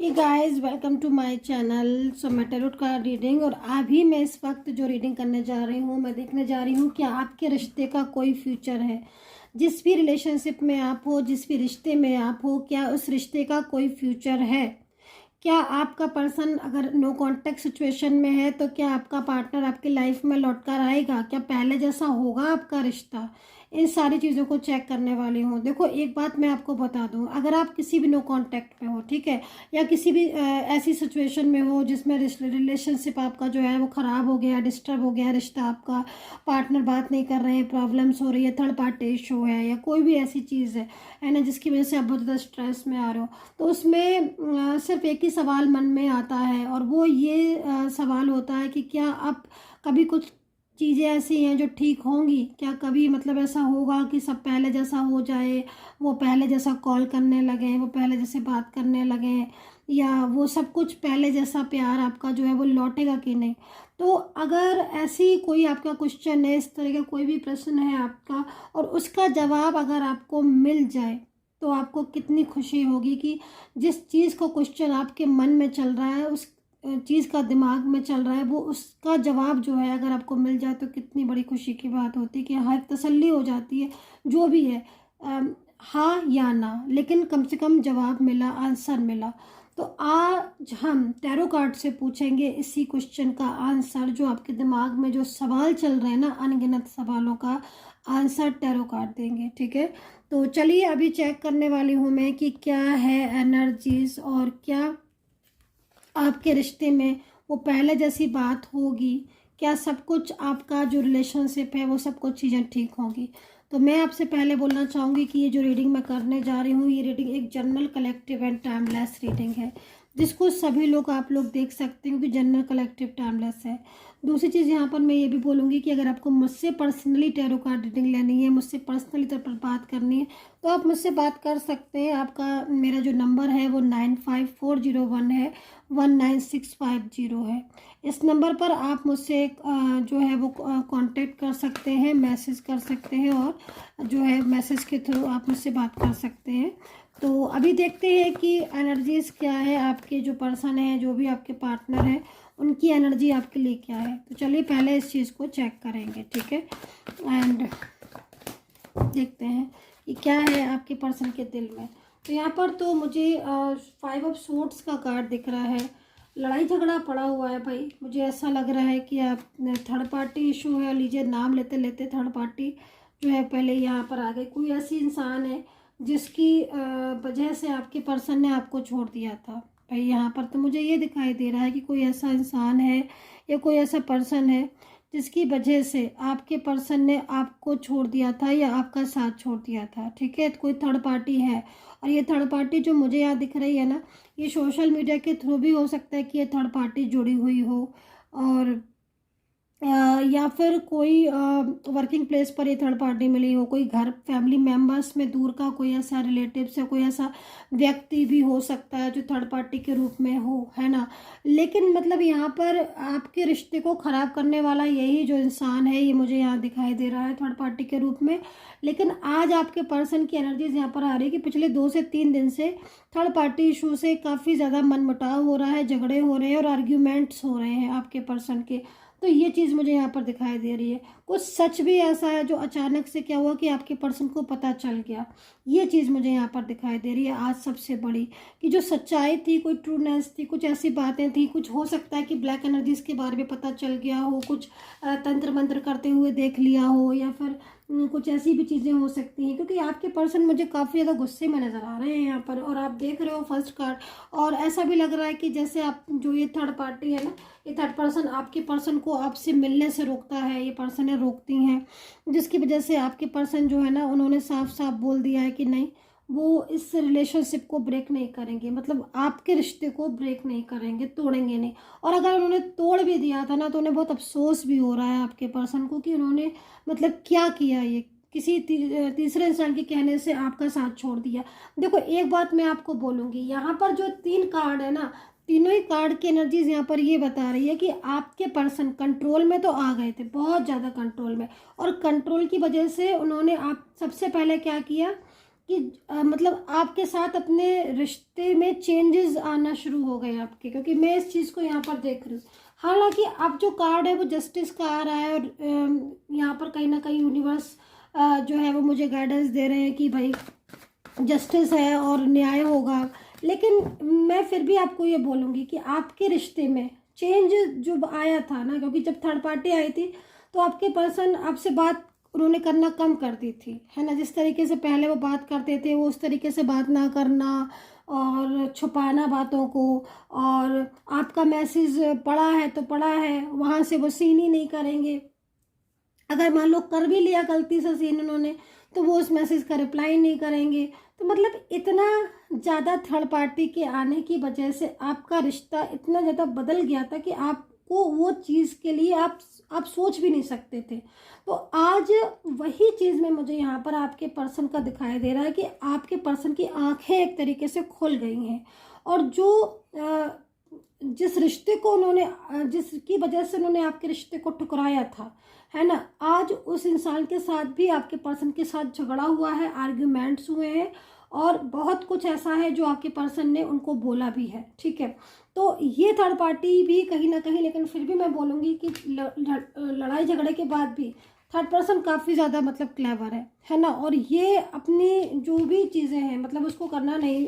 ये guys welcome to my channel. So मैं tarot card reading और अभी मैं इस वक्त जो रीडिंग करने जा रही हूँ, मैं देखने जा रही हूँ कि आपके रिश्ते का कोई फ्यूचर है। जिस भी रिलेशनशिप में आप हो, जिस भी रिश्ते में आप हो, क्या उस रिश्ते का कोई फ्यूचर है? क्या आपका पर्सन अगर नो कांटेक्ट सिचुएशन में है तो क्या आपका पार्टनर आपकी लाइफ में लौट कर आएगा? क्या पहले जैसा होगा आपका रिश्ता? इन सारी चीज़ों को चेक करने वाली हूँ। देखो, एक बात मैं आपको बता दूँ, अगर आप किसी भी नो कांटेक्ट में हो, ठीक है, या किसी भी ऐसी सिचुएशन में हो जिसमें रिलेशनशिप आपका जो है वो ख़राब हो गया, डिस्टर्ब हो गया रिश्ता आपका, पार्टनर बात नहीं कर रहे हैं, प्रॉब्लम्स हो रही है, थर्ड पार्टी इशू है, या कोई भी ऐसी चीज़ है ना, जिसकी वजह से आप बहुत ज़्यादा स्ट्रेस में आ रहे हो, तो उसमें सिर्फ एक ही सवाल मन में आता है, और वो ये सवाल होता है कि क्या अब कभी कुछ चीज़ें ऐसी हैं जो ठीक होंगी? क्या कभी मतलब ऐसा होगा कि सब पहले जैसा हो जाए, वो पहले जैसा कॉल करने लगे, वो पहले जैसे बात करने लगे, या वो सब कुछ पहले जैसा प्यार आपका जो है वो लौटेगा कि नहीं? तो अगर ऐसी कोई आपका क्वेश्चन है, इस तरह का कोई भी प्रश्न है आपका, और उसका जवाब अगर आपको मिल जाए तो आपको कितनी खुशी होगी कि जिस चीज़ को क्वेश्चन आपके मन में चल रहा है, उस चीज़ का दिमाग में चल रहा है, वो उसका जवाब जो है अगर आपको मिल जाए तो कितनी बड़ी खुशी की बात होती है कि हाँ, एक तसल्ली हो जाती है। जो भी है, हाँ या ना, लेकिन कम से कम जवाब मिला, आंसर मिला। तो आज हम टैरो कार्ड से पूछेंगे इसी क्वेश्चन का आंसर। जो आपके दिमाग में जो सवाल चल रहे हैं ना, अनगिनत सवालों का आंसर टैरो कार्ड देंगे, ठीक है। तो चलिए अभी चेक करने वाली हूँ मैं कि क्या है एनर्जीज, और क्या आपके रिश्ते में वो पहले जैसी बात होगी, क्या सब कुछ आपका जो रिलेशनशिप है वो सब कुछ चीज़ें ठीक होंगी। तो मैं आपसे पहले बोलना चाहूँगी कि ये जो रीडिंग मैं करने जा रही हूँ, ये रीडिंग एक general, collective and timeless reading है, जिसको सभी लोग, आप लोग देख सकते हो कि जनरल, कलेक्टिव, टाइमलेस है। दूसरी चीज़ यहाँ पर मैं ये भी बोलूँगी कि अगर आपको मुझसे पर्सनली टैरो कार्ड रीडिंग लेनी है, मुझसे पर्सनली तौर पर बात करनी है, तो आप मुझसे बात कर सकते हैं। आपका मेरा जो नंबर है वो 95401 है, 19650 है। इस नंबर पर आप मुझसे जो है वो कांटेक्ट कर सकते हैं, मैसेज कर सकते हैं, और जो है मैसेज के थ्रू आप मुझसे बात कर सकते हैं। तो अभी देखते हैं कि एनर्जीज क्या है, आपके जो पर्सन है, जो भी आपके पार्टनर है, उनकी एनर्जी आपके लिए क्या है। तो चलिए पहले इस चीज़ को चेक करेंगे, ठीक है। एंड देखते हैं कि क्या है आपके पर्सन के दिल में। तो यहाँ पर तो मुझे 5 ऑफ सोर्ड्स का कार्ड दिख रहा है। लड़ाई झगड़ा पड़ा हुआ है भाई, मुझे ऐसा लग रहा है कि आप थर्ड पार्टी इशू है। लीजिए, नाम लेते लेते थर्ड पार्टी जो है पहले यहाँ पर आ गई। कोई ऐसी इंसान है जिसकी वजह से आपके पर्सन ने आपको छोड़ दिया था भाई। यहाँ पर तो मुझे ये दिखाई दे रहा है कि कोई ऐसा इंसान है या कोई ऐसा पर्सन है जिसकी वजह से आपके पर्सन ने आपको छोड़ दिया था या आपका साथ छोड़ दिया था, ठीक है। तो कोई थर्ड पार्टी है, और ये थर्ड पार्टी जो मुझे यहाँ दिख रही है ना, ये सोशल मीडिया के थ्रू भी हो सकता है कि ये थर्ड पार्टी जुड़ी हुई हो, और या फिर कोई वर्किंग प्लेस पर ये थर्ड पार्टी मिली हो, कोई घर, फैमिली मेम्बर्स में दूर का कोई ऐसा रिलेटिव्स या कोई ऐसा व्यक्ति भी हो सकता है जो थर्ड पार्टी के रूप में हो, है ना। लेकिन मतलब यहाँ पर आपके रिश्ते को ख़राब करने वाला यही जो इंसान है, ये मुझे यहाँ दिखाई दे रहा है थर्ड पार्टी के रूप में। लेकिन आज आपके पर्सन की एनर्जीज यहाँ पर आ रही है कि पिछले 2 से 3 दिन से थर्ड पार्टी इशू से काफ़ी ज़्यादा मनमुटाव हो रहा है, झगड़े हो रहे हैं और आर्ग्यूमेंट्स हो रहे हैं आपके पर्सन के। तो ये चीज़ मुझे यहाँ पर दिखाई दे रही है। कुछ सच भी ऐसा है जो अचानक से क्या हुआ कि आपके पर्सन को पता चल गया। ये चीज़ मुझे यहाँ पर दिखाई दे रही है आज सबसे बड़ी, कि जो सच्चाई थी, कोई ट्रूनेस थी, कुछ ऐसी बातें थी, कुछ हो सकता है कि ब्लैक एनर्जीज के बारे में पता चल गया हो, कुछ तंत्र मंत्र करते हुए देख लिया हो, या फिर कुछ ऐसी भी चीज़ें हो सकती हैं। क्योंकि आपके पर्सन मुझे काफ़ी ज़्यादा गुस्से में नज़र आ रहे हैं यहाँ पर, और आप देख रहे हो फर्स्ट कार्ड, और ऐसा भी लग रहा है कि जैसे आप, जो ये थर्ड पार्टी है ना, ये थर्ड पर्सन आपके पर्सन को आपसे मिलने से रोकता है, ये पर्सन रोकती हैं, जिसकी वजह से आपके पर्सन जो है ना, उन्होंने साफ साफ बोल दिया है कि नहीं, वो इस रिलेशनशिप को ब्रेक नहीं करेंगे, मतलब आपके रिश्ते को ब्रेक नहीं करेंगे, तोड़ेंगे नहीं। और अगर उन्होंने तोड़ भी दिया था ना, तो उन्हें बहुत अफसोस भी हो रहा है आपके पर्सन को कि उन्होंने मतलब क्या किया, ये किसी तीसरे इंसान के कहने से आपका साथ छोड़ दिया। देखो, एक बात मैं आपको बोलूँगी, यहाँ पर जो 3 कार्ड है ना, तीनों ही कार्ड की एनर्जीज यहाँ पर ये बता रही है कि आपके पर्सन कंट्रोल में तो आ गए थे, बहुत ज़्यादा कंट्रोल में, और कंट्रोल की वजह से उन्होंने आप सबसे पहले क्या किया कि मतलब आपके साथ अपने रिश्ते में चेंजेस आना शुरू हो गए आपके, क्योंकि मैं इस चीज़ को यहाँ पर देख रही हूँ। हालांकि अब जो कार्ड है वो जस्टिस का आ रहा है, और यहाँ पर कहीं ना कहीं यूनिवर्स जो है वो मुझे गाइडेंस दे रहे हैं कि भाई जस्टिस है और न्याय होगा। लेकिन मैं फिर भी आपको ये बोलूँगी कि आपके रिश्ते में चेंज जो आया था ना, क्योंकि जब थर्ड पार्टी आई थी तो आपके पर्सन आपसे बात उन्होंने करना कम कर दी थी, है ना। जिस तरीके से पहले वो बात करते थे वो उस तरीके से बात ना करना और छुपाना बातों को, और आपका मैसेज पड़ा है तो पड़ा है, वहाँ से वो सीन ही नहीं करेंगे। अगर मान लो कर भी लिया गलती से सीन उन्होंने, तो वो उस मैसेज का रिप्लाई नहीं करेंगे। तो मतलब इतना ज़्यादा थर्ड पार्टी के आने की वजह से आपका रिश्ता इतना ज़्यादा बदल गया था कि आपको वो चीज़ के लिए आप सोच भी नहीं सकते थे। तो आज वही चीज़ में मुझे यहाँ पर आपके पर्सन का दिखाई दे रहा है कि आपके पर्सन की आंखें एक तरीके से खुल गई हैं, और जो जिस रिश्ते को उन्होंने जिसकी वजह से उन्होंने आपके रिश्ते को ठुकराया था, है ना, आज उस इंसान के साथ भी आपके पर्सन के साथ झगड़ा हुआ है, आर्ग्यूमेंट्स हुए हैं, और बहुत कुछ ऐसा है जो आपके पर्सन ने उनको बोला भी है। ठीक है, तो ये थर्ड पार्टी भी कहीं ना कहीं, लेकिन फिर भी मैं बोलूँगी कि लड़ाई झगड़े के बाद भी थर्ड पर्सन काफ़ी ज़्यादा मतलब क्लेवर है ना। और ये अपनी जो भी चीज़ें हैं मतलब उसको करना नहीं,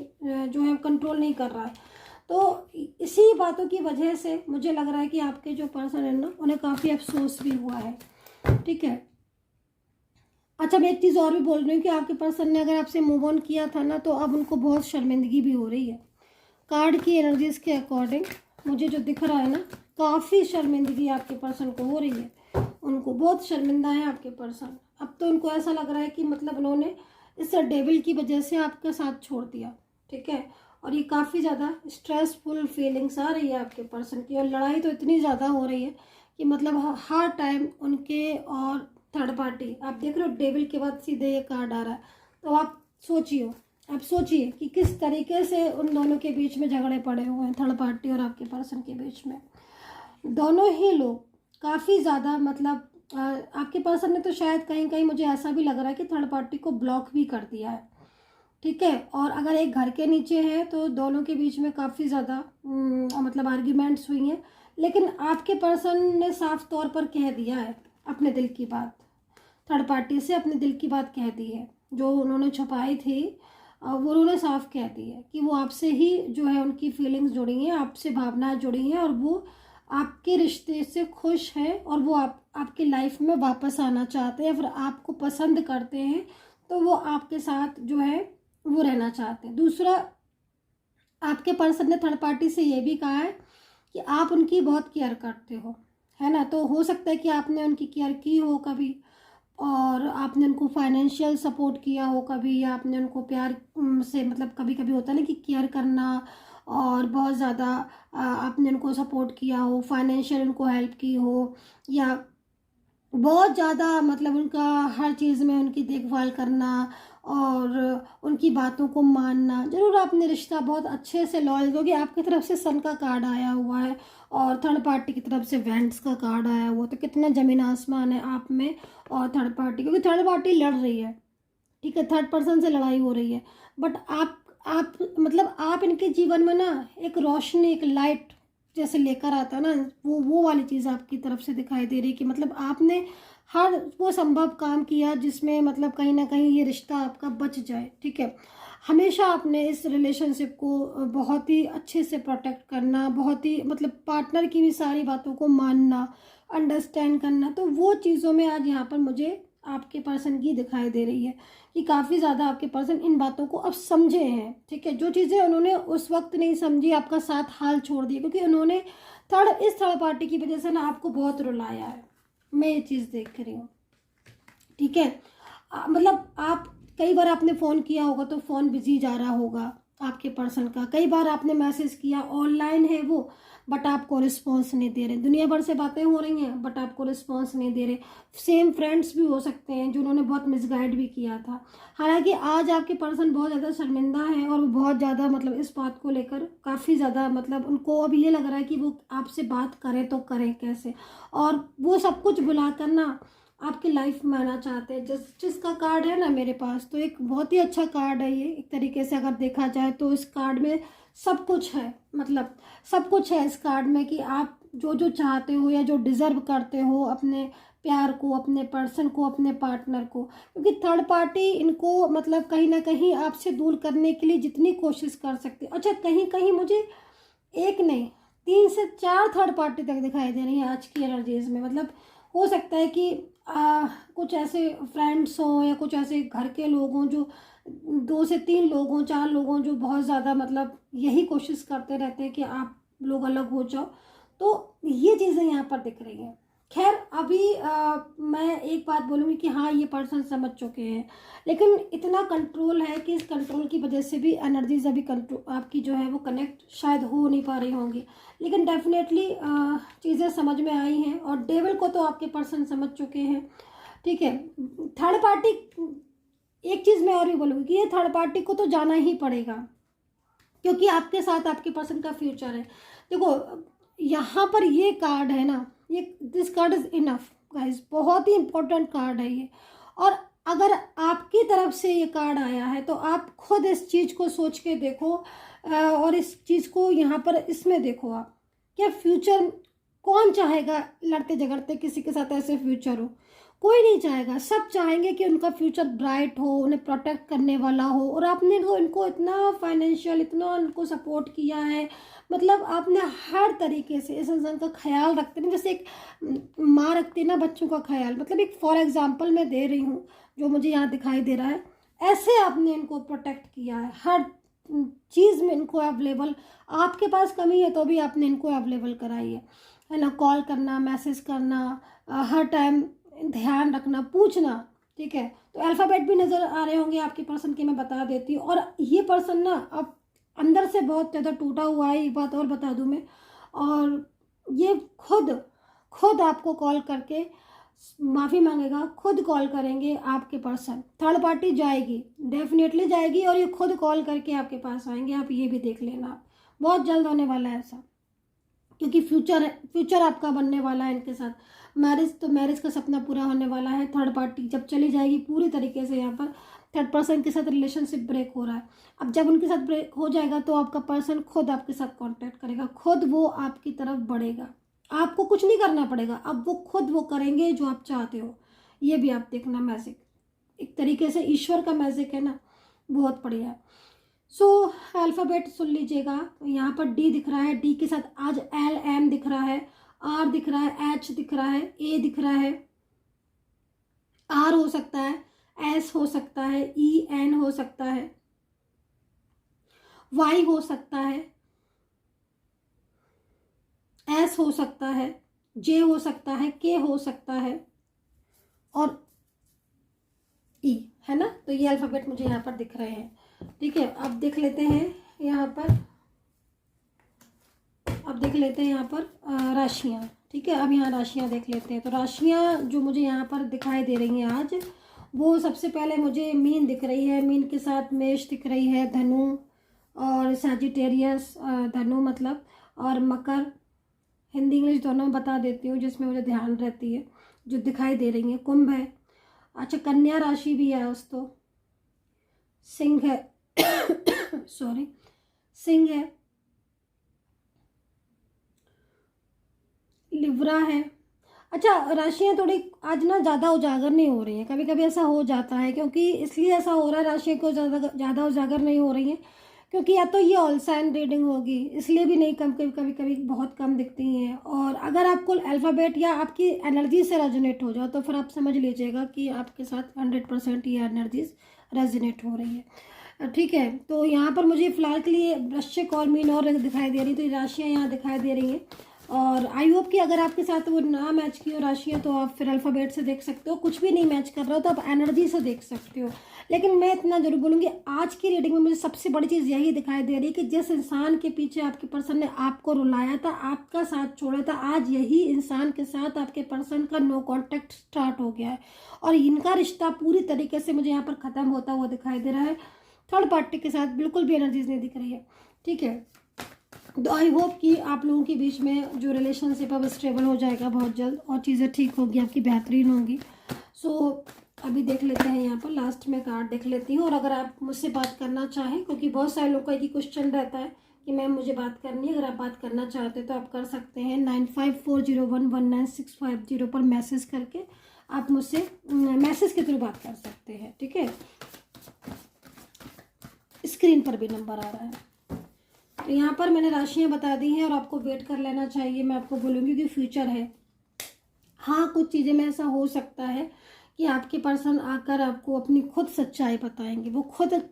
जो है कंट्रोल नहीं कर रहा है। तो इसी बातों की वजह से मुझे लग रहा है कि आपके जो पर्सन है ना उन्हें काफ़ी अफसोस भी हुआ है। ठीक है, अच्छा मैं एक चीज़ और भी बोल रही हूँ कि आपके पर्सन ने अगर आपसे मूव ऑन किया था ना, तो अब उनको बहुत शर्मिंदगी भी हो रही है। कार्ड की एनर्जीज के अकॉर्डिंग मुझे जो दिख रहा है ना, काफ़ी शर्मिंदगी आपके पर्सन को हो रही है। उनको बहुत शर्मिंदा है आपके पर्सन। अब तो उनको ऐसा लग रहा है कि मतलब उन्होंने इस डेविल की वजह से आपका साथ छोड़ दिया। ठीक है, और ये काफ़ी ज़्यादा स्ट्रेसफुल फीलिंग्स आ रही है आपके पर्सन की, और लड़ाई तो इतनी ज़्यादा हो रही है कि मतलब हर टाइम उनके और थर्ड पार्टी, आप देख रहे हो डेविल के बाद सीधे ये कार्ड आ रहा है। तो आप सोचिए कि किस तरीके से उन दोनों के बीच में झगड़े पड़े हुए हैं, थर्ड पार्टी और आपके पर्सन के बीच में। दोनों ही लोग काफ़ी ज़्यादा मतलब आपके पर्सन ने तो शायद कहीं कहीं मुझे ऐसा भी लग रहा है कि थर्ड पार्टी को ब्लॉक भी कर दिया है। ठीक है, और अगर एक घर के नीचे है तो दोनों के बीच में काफ़ी ज़्यादा मतलब आर्ग्यूमेंट्स हुई हैं, लेकिन आपके पर्सन ने साफ तौर पर कह दिया है अपने दिल की बात, थर्ड पार्टी से अपने दिल की बात कह दी है। जो उन्होंने छुपाई थी वो उन्होंने साफ कह दी है कि वो आपसे ही जो है उनकी फीलिंग्स जुड़ी हैं, आपसे भावनाएं जुड़ी हैं, और वो आपके रिश्ते से खुश है, और वो आपकी लाइफ में वापस आना चाहते हैं, फिर आपको पसंद करते हैं, तो वो आपके साथ जो है वो रहना चाहते हैं। दूसरा, आपके पर्सन ने थर्ड पार्टी से ये भी कहा है कि आप उनकी बहुत केयर करते हो, है ना। तो हो सकता है कि आपने उनकी केयर की हो कभी, और आपने उनको फाइनेंशियल सपोर्ट किया हो कभी, या आपने उनको प्यार से मतलब कभी कभी होता है ना कि केयर करना, और बहुत ज़्यादा आपने उनको सपोर्ट किया हो, फाइनेंशियल उनको हेल्प की हो, या बहुत ज़्यादा मतलब उनका हर चीज़ में उनकी देखभाल करना और उनकी बातों को मानना। ज़रूर आपने रिश्ता बहुत अच्छे से लॉयल, क्योंकि आपकी तरफ से सन का कार्ड आया हुआ है और थर्ड पार्टी की तरफ से वेंट्स का कार्ड आया हुआ, तो कितना ज़मीन आसमान है आप में और थर्ड पार्टी, क्योंकि थर्ड पार्टी लड़ रही है। ठीक है, थर्ड पर्सन से लड़ाई हो रही है, बट आप मतलब आप इनके जीवन में ना एक रोशनी, एक लाइट जैसे लेकर आता है ना, वो वाली चीज़ आपकी तरफ से दिखाई दे रही है कि मतलब आपने हर वो संभव काम किया जिसमें मतलब कहीं ना कहीं ये रिश्ता आपका बच जाए। ठीक है, हमेशा आपने इस रिलेशनशिप को बहुत ही अच्छे से प्रोटेक्ट करना, बहुत ही मतलब पार्टनर की भी सारी बातों को मानना, अंडरस्टैंड करना, तो वो चीज़ों में आज यहाँ पर मुझे आपके पर्सन की दिखाई दे रही है कि काफ़ी ज़्यादा आपके पर्सन इन बातों को अब समझे हैं। ठीक है, जो चीज़ें उन्होंने उस वक्त नहीं समझी, आपका साथ हाल छोड़ दिया, क्योंकि उन्होंने इस थर्ड पार्टी की वजह से ना आपको बहुत रुलाया है, मैं ये चीज़ देख रही हूँ। ठीक है, मतलब आप कई बार आपने फ़ोन किया होगा तो फ़ोन बिजी जा रहा होगा आपके पर्सन का, कई बार आपने मैसेज किया, ऑनलाइन है वो, बट आपको रिस्पॉन्स नहीं दे रहे। दुनिया भर से बातें हो रही हैं बट आपको रिस्पॉन्स नहीं दे रहे। सेम फ्रेंड्स भी हो सकते हैं जो उन्होंने बहुत मिसगाइड भी किया था। हालांकि आज आपके पर्सन बहुत ज़्यादा शर्मिंदा है और बहुत ज़्यादा मतलब इस बात को लेकर काफ़ी ज़्यादा मतलब उनको अब ये लग रहा है कि वो आपसे बात करें तो करें कैसे, और वो सब कुछ भुला कर ना आपकी लाइफ में आना चाहते हैं। जिसका कार्ड है ना मेरे पास, तो एक बहुत ही अच्छा कार्ड है ये। एक तरीके से अगर देखा जाए तो इस कार्ड में सब कुछ है, मतलब सब कुछ है इस कार्ड में कि आप जो जो चाहते हो या जो डिज़र्व करते हो अपने प्यार को, अपने पर्सन को, अपने पार्टनर को। क्योंकि थर्ड पार्टी इनको मतलब कहीं ना कहीं आपसे दूर करने के लिए जितनी कोशिश कर सकती है। अच्छा, कहीं कहीं मुझे एक नहीं 3 से 4 थर्ड पार्टी तक दिखाई दे रही है आज की एनर्जीज में। मतलब हो सकता है कि कुछ ऐसे फ्रेंड्स हों या कुछ ऐसे घर के लोग हों जो 2 से 3 लोग हों, 4 लोग हों जो बहुत ज़्यादा मतलब यही कोशिश करते रहते हैं कि आप लोग अलग हो जाओ। तो ये चीज़ें यहाँ पर दिख रही हैं। खैर अभी मैं एक बात बोलूँगी कि हाँ ये पर्सन समझ चुके हैं, लेकिन इतना कंट्रोल है कि इस कंट्रोल की वजह से भी एनर्जीज अभी कंट्रोल आपकी जो है वो कनेक्ट शायद हो नहीं पा रही होंगी। लेकिन डेफिनेटली चीज़ें समझ में आई हैं और डेविल को तो आपके पर्सन समझ चुके हैं। ठीक है, थर्ड पार्टी, एक चीज़ मैं और भी बोलूँगी कि ये थर्ड पार्टी को तो जाना ही पड़ेगा, क्योंकि आपके साथ आपके पर्सन का फ्यूचर है। देखो यहाँ पर ये कार्ड है ना, ये this card is enough guys, बहुत ही इंपॉर्टेंट कार्ड है ये। और अगर आपकी तरफ से ये कार्ड आया है तो आप खुद इस चीज़ को सोच के देखो और इस चीज़ को यहाँ पर इसमें देखो आप, क्या फ्यूचर कौन चाहेगा लड़ते झगड़ते किसी के साथ ऐसे फ्यूचर हो? कोई नहीं चाहेगा। सब चाहेंगे कि उनका फ्यूचर ब्राइट हो, उन्हें प्रोटेक्ट करने वाला हो। और आपने तो इनको इतना फाइनेंशियल, इतना उनको सपोर्ट किया है, मतलब आपने हर तरीके से इस इंसान का ख्याल रखते हैं, जैसे एक माँ रखती है ना बच्चों का ख्याल। मतलब एक फॉर एग्जांपल मैं दे रही हूँ जो मुझे यहाँ दिखाई दे रहा है, ऐसे आपने इनको प्रोटेक्ट किया है। हर चीज़ में इनको अवेलेबल, आपके पास कमी है तो भी आपने इनको अवेलेबल कराई है ना। कॉल करना, मैसेज करना, हर टाइम ध्यान रखना, पूछना। ठीक है, तो अल्फ़ाबेट भी नज़र आ रहे होंगे आपके पर्सन के, मैं बता देती हूँ। और ये पर्सन ना अब अंदर से बहुत ज़्यादा टूटा हुआ है, एक बात और बता दूँ मैं। और ये खुद आपको कॉल करके माफ़ी मांगेगा, खुद कॉल करेंगे आपके पर्सन। थर्ड पार्टी जाएगी, डेफिनेटली जाएगी, और ये खुद कॉल करके आपके पास आएंगे। आप ये भी देख लेना, बहुत जल्द होने वाला है ऐसा, क्योंकि फ्यूचर आपका बनने वाला है इनके साथ। मैरिज का सपना पूरा होने वाला है। थर्ड पार्टी जब चली जाएगी पूरी तरीके से, यहाँ पर थर्ड पर्सन के साथ रिलेशनशिप ब्रेक हो रहा है। अब जब उनके साथ ब्रेक हो जाएगा तो आपका पर्सन खुद आपके साथ कांटेक्ट करेगा, खुद वो आपकी तरफ बढ़ेगा, आपको कुछ नहीं करना पड़ेगा। अब वो खुद वो करेंगे जो आप चाहते हो। ये भी आप देखना, मैजिक एक तरीके से ईश्वर का मैजिक है ना, बहुत बढ़िया है। सो अल्फ़ाबेट सुन लीजिएगा, यहाँ पर डी दिख रहा है, डी के साथ आज एल एम दिख रहा है, आर दिख रहा है, एच दिख रहा है, ए दिख रहा है, आर हो सकता है, एस हो सकता है, ई एन हो सकता है, वाई हो सकता है, एस हो सकता है, जे हो सकता है, के हो सकता है, और ई, है ना। तो ये अल्फ़ाबेट मुझे यहाँ पर दिख रहे हैं। ठीक है, अब देख लेते हैं यहाँ पर, यहाँ पर राशियाँ। ठीक है, अब यहाँ राशियाँ देख लेते हैं। तो राशियाँ जो मुझे यहाँ पर दिखाई दे रही हैं आज, वो सबसे पहले मुझे मीन दिख रही है, मीन के साथ मेष दिख रही है, धनु और सैजिटेरियस, धनु मतलब, और मकर, हिंदी इंग्लिश दोनों बता देती हूँ जिसमें मुझे ध्यान रहती है, जो दिखाई दे रही है। कुंभ है, अच्छा कन्या राशि भी है दोस्तों, सिंह है सॉरी, सिंह है, लिब्रा है। अच्छा, राशियाँ थोड़ी आज ना ज़्यादा उजागर नहीं हो रही हैं, कभी कभी ऐसा हो जाता है, क्योंकि इसलिए ऐसा हो रहा है, राशियाँ को ज़्यादा उजागर नहीं हो रही हैं क्योंकि या तो ये ऑल साइन रीडिंग होगी, इसलिए भी नहीं, कम कभी बहुत कम दिखती हैं। और अगर आपको अल्फ़ाबेट या आपकी एनर्जी से रेजोनेट हो जाओ तो फिर आप समझ लीजिएगा कि आपके साथ 100% ये एनर्जीज रेजोनेट हो रही है। ठीक है, तो यहाँ पर मुझे फिलहाल के लिए वृश्चिक और मीन और दिखाई दे रही, तो ये राशियाँ यहाँ दिखाई दे रही हैं। और आई होप कि अगर आपके साथ वो ना मैच की हो राशियाँ तो आप फिर अल्फ़ाबेट से देख सकते हो, कुछ भी नहीं मैच कर रहा हो तो आप एनर्जी से देख सकते हो। लेकिन मैं इतना जरूर बोलूँगी, आज की रीडिंग में मुझे सबसे बड़ी चीज़ यही दिखाई दे रही है कि जिस इंसान के पीछे आपके पर्सन ने आपको रुलाया था, आपका साथ छोड़ा था, आज यही इंसान के साथ आपके पर्सन का नो कॉन्टैक्ट स्टार्ट हो गया है और इनका रिश्ता पूरी तरीके से मुझे यहाँ पर ख़त्म होता हुआ दिखाई दे रहा है। थर्ड पार्टी के साथ बिल्कुल भी एनर्जीज नहीं दिख रही है। ठीक है, तो आई होप कि आप लोगों के बीच में जो रिलेशनशिप अब स्टेबल हो जाएगा बहुत जल्द और चीज़ें ठीक होगी, आपकी बेहतरीन होंगी। सो अभी देख लेते हैं, यहाँ पर लास्ट में कार्ड देख लेती हूँ। और अगर आप मुझसे बात करना चाहें, क्योंकि बहुत सारे लोगों का एक ही क्वेश्चन रहता है कि मैम मुझे बात करनी है, अगर आप बात करना चाहते हैं तो आप कर सकते हैं। 9540119650 पर मैसेज करके आप मुझसे मैसेज के थ्रू बात कर सकते हैं, ठीक है। स्क्रीन पर भी नंबर आ रहा है। तो यहाँ पर मैंने राशियाँ बता दी हैं और आपको वेट कर लेना चाहिए। मैं आपको बोलूँगी कि फ्यूचर है। हाँ, कुछ चीज़ें में ऐसा हो सकता है कि आपके पर्सन आकर आपको अपनी खुद सच्चाई बताएंगे, वो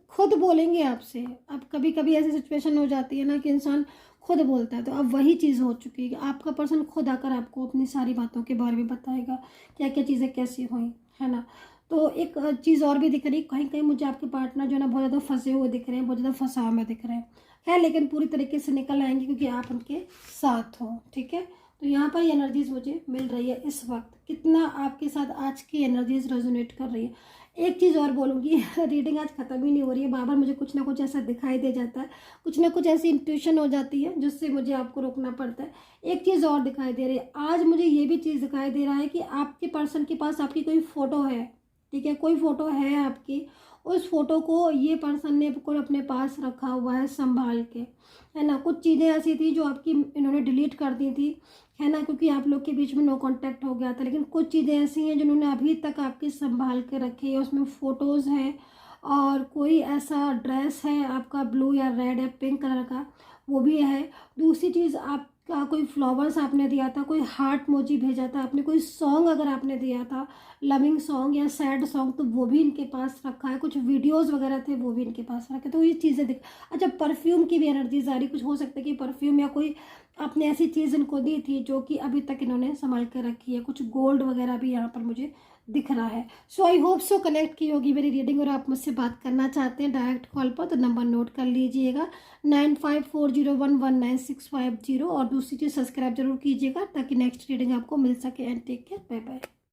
खुद बोलेंगे आपसे। अब कभी कभी ऐसी सिचुएशन हो जाती है ना कि इंसान खुद बोलता है, तो अब वही चीज़ हो चुकी है कि आपका पर्सन खुद आकर आपको अपनी सारी बातों के बारे में बताएगा, क्या क्या चीज़ें कैसी हुई, है ना। तो एक चीज़ और भी दिख रही है, कहीं कहीं मुझे आपके पार्टनर जो है ना बहुत ज़्यादा फंसे हुए दिख रहे हैं, बहुत ज़्यादा फंसाव में दिख रहे हैं, है, लेकिन पूरी तरीके से निकल आएंगे क्योंकि आप उनके साथ हो, ठीक है। तो यहाँ पर एनर्जीज मुझे मिल रही है इस वक्त। कितना आपके साथ आज की एनर्जीज रेजोनेट कर रही है। एक चीज़ और बोलूँगी, रीडिंग आज ख़त्म ही नहीं हो रही है, बार मुझे कुछ ना कुछ ऐसा दिखाई दे जाता है, कुछ ना कुछ ऐसी इंट्यूशन हो जाती है जिससे मुझे आपको रोकना पड़ता है। एक चीज़ और दिखाई दे रही है आज मुझे, ये भी चीज़ दिखाई दे रहा है कि आपके पर्सन के पास आपकी कोई फ़ोटो है, ठीक है, कोई फ़ोटो है आपकी। उस फोटो को ये पर्सन ने कोई अपने पास रखा हुआ है संभाल के, है ना। कुछ चीज़ें ऐसी थी जो आपकी इन्होंने डिलीट कर दी थी, है ना, क्योंकि आप लोग के बीच में नो कांटेक्ट हो गया था। लेकिन कुछ चीज़ें ऐसी हैं जिन्होंने अभी तक आपकी संभाल के रखी है। उसमें फ़ोटोज़ हैं और कोई ऐसा ड्रेस है आपका ब्लू या रेड या पिंक कलर का, वो भी है। दूसरी चीज़, आपका कोई फ्लावर्स आपने दिया था, कोई हार्ट मोजी भेजा था आपने, कोई सॉन्ग अगर आपने दिया था, लविंग सॉन्ग या सैड सॉन्ग, तो वो भी इनके पास रखा है। कुछ वीडियोस वगैरह थे वो भी इनके पास रखे, तो ये चीज़ें दिख। अच्छा, परफ्यूम की भी एनर्जीज आ रही, कुछ हो सकता है कि परफ्यूम या कोई आपने ऐसी चीज़ इनको दी थी जो कि अभी तक इन्होंने संभाल कर रखी है। कुछ गोल्ड वगैरह भी यहाँ पर मुझे दिख रहा है। सो आई होप सो कनेक्ट की होगी मेरी रीडिंग और आप मुझसे बात करना चाहते हैं डायरेक्ट कॉल पर, तो नंबर नोट कर लीजिएगा 9540119650। और दूसरी चीज़, सब्सक्राइब जरूर कीजिएगा ताकि नेक्स्ट रीडिंग आपको मिल सके। And take care, bye bye.